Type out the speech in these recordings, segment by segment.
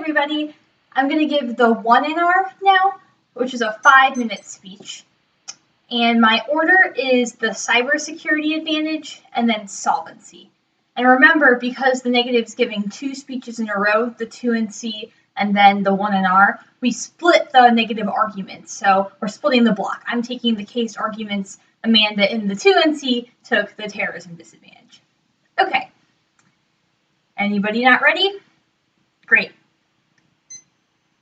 everybody. I'm going to give the 1NR now, which is a 5-minute speech. And my order is the cybersecurity advantage and then solvency. And remember, because the negative's giving 2 speeches in a row, the 2NC and then the 1NR, we split the negative arguments. So we're splitting the block. I'm taking the case arguments. Amanda in the 2NC took the terrorism disadvantage. Okay. Anybody not ready? Great.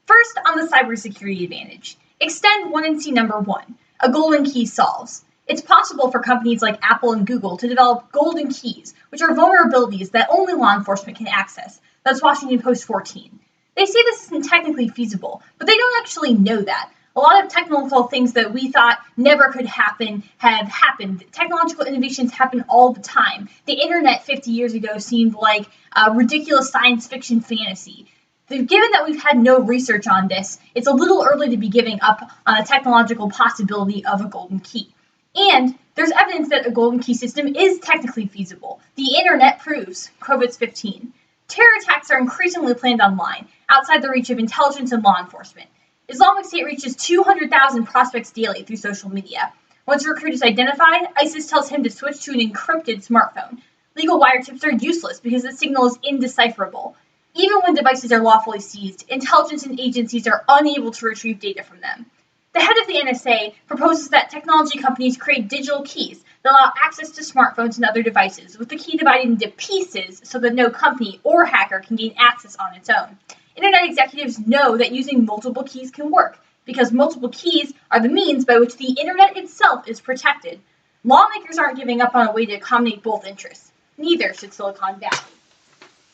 First, on the cybersecurity advantage, extend 1NC number 1. A golden key solves. It's possible for companies like Apple and Google to develop golden keys, which are vulnerabilities that only law enforcement can access. That's Washington Post 14. They say this isn't technically feasible, but they don't actually know that. A lot of technical things that we thought never could happen have happened. Technological innovations happen all the time. The internet 50 years ago seemed like a ridiculous science fiction fantasy. Given that we've had no research on this, it's a little early to be giving up on a technological possibility of a golden key. And there's evidence that a golden key system is technically feasible. The internet proves, COVID 15. Terror attacks are increasingly planned online, outside the reach of intelligence and law enforcement. Islamic State reaches 200,000 prospects daily through social media. Once a recruit is identified, ISIS tells him to switch to an encrypted smartphone. Legal wiretaps are useless because the signal is indecipherable. Even when devices are lawfully seized, intelligence agencies are unable to retrieve data from them. The head of the NSA proposes that technology companies create digital keys that allow access to smartphones and other devices, with the key divided into pieces so that no company or hacker can gain access on its own. Internet executives know that using multiple keys can work, because multiple keys are the means by which the internet itself is protected. Lawmakers aren't giving up on a way to accommodate both interests. Neither should Silicon Valley.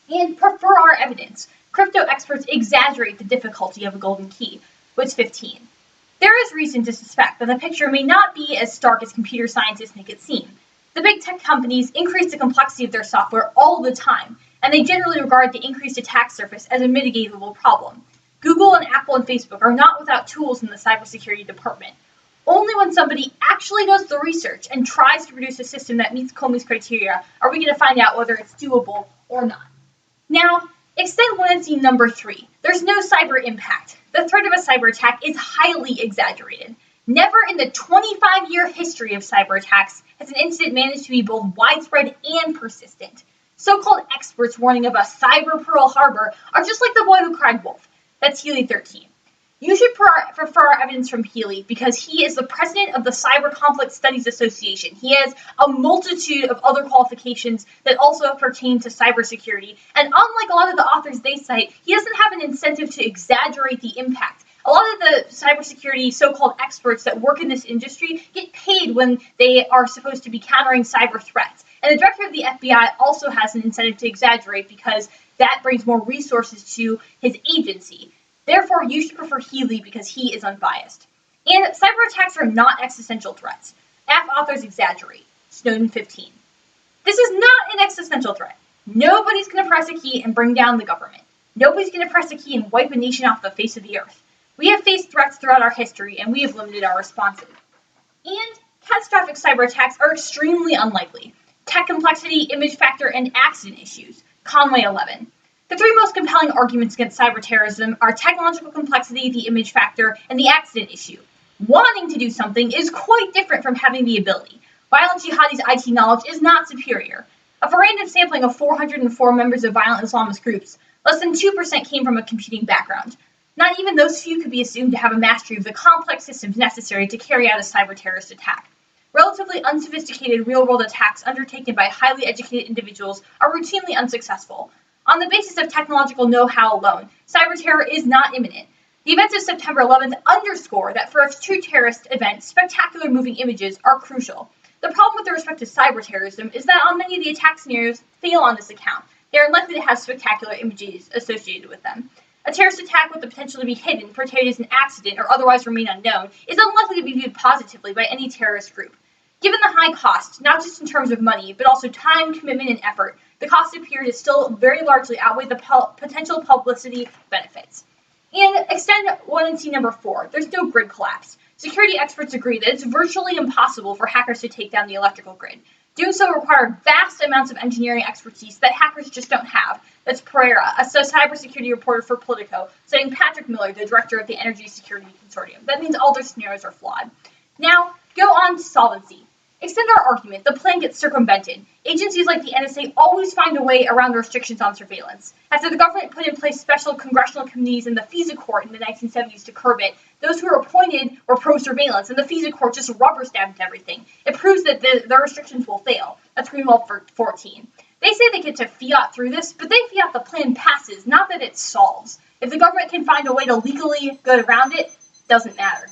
And for our evidence, crypto experts exaggerate the difficulty of a golden key, with 15. There is reason to suspect that the picture may not be as stark as computer scientists make it seem. The big tech companies increase the complexity of their software all the time, and they generally regard the increased attack surface as a mitigatable problem. Google and Apple and Facebook are not without tools in the cybersecurity department. Only when somebody actually does the research and tries to produce a system that meets Comey's criteria are we going to find out whether it's doable or not. Now, extend 1NC number 3. There's no cyber impact. The threat of a cyber attack is highly exaggerated. Never in the 25-year history of cyber attacks has an incident managed to be both widespread and persistent. So-called experts warning of a cyber Pearl Harbor are just like the boy who cried wolf. That's Healy 13. You should prefer our evidence from Healy because he is the president of the Cyber Conflict Studies Association. He has a multitude of other qualifications that also pertain to cybersecurity. And unlike a lot of the authors they cite, he doesn't have an incentive to exaggerate the impact. A lot of the cybersecurity so-called experts that work in this industry get paid when they are supposed to be countering cyber threats. And the director of the FBI also has an incentive to exaggerate because that brings more resources to his agency. Therefore, you should prefer Healy because he is unbiased. And cyber attacks are not existential threats. F authors exaggerate. Snowden 15. This is not an existential threat. Nobody's going to press a key and bring down the government. Nobody's going to press a key and wipe a nation off the face of the earth. We have faced threats throughout our history, and we have limited our responses. And catastrophic cyber attacks are extremely unlikely. Tech complexity, image factor, and accident issues. Conway 11. The 3 most compelling arguments against cyber terrorism are technological complexity, the image factor, and the accident issue. Wanting to do something is quite different from having the ability. Violent jihadis' IT knowledge is not superior. Of a random sampling of 404 members of violent Islamist groups, less than 2% came from a computing background. Not even those few could be assumed to have a mastery of the complex systems necessary to carry out a cyber terrorist attack. Relatively unsophisticated real-world attacks undertaken by highly educated individuals are routinely unsuccessful. On the basis of technological know-how alone, cyber terror is not imminent. The events of September 11th underscore that for a true terrorist event, spectacular moving images are crucial. The problem with respect to cyber terrorism is that on many of the attack scenarios fail on this account. They are unlikely to have spectacular images associated with them. A terrorist attack with the potential to be hidden, portrayed as an accident, or otherwise remain unknown, is unlikely to be viewed positively by any terrorist group. Given the high cost, not just in terms of money, but also time, commitment, and effort, the cost of period is still very largely outweigh the potential publicity benefits. And extend 1NC number 4. There's no grid collapse. Security experts agree that it's virtually impossible for hackers to take down the electrical grid. Doing so required vast amounts of engineering expertise that hackers just don't have. That's Pereira, a cybersecurity reporter for Politico, citing Patrick Miller, the director of the Energy Security Consortium. That means all their scenarios are flawed. Now, go on to solvency. Extend our argument, the plan gets circumvented. Agencies like the NSA always find a way around the restrictions on surveillance. After the government put in place special congressional committees in the FISA court in the 1970s to curb it, those who were appointed were pro-surveillance, and the FISA court just rubber-stamped everything. It proves that the restrictions will fail. That's Greenwald 14. They say they get to fiat through this, but they fiat the plan passes, not that it solves. If the government can find a way to legally go around it, doesn't matter.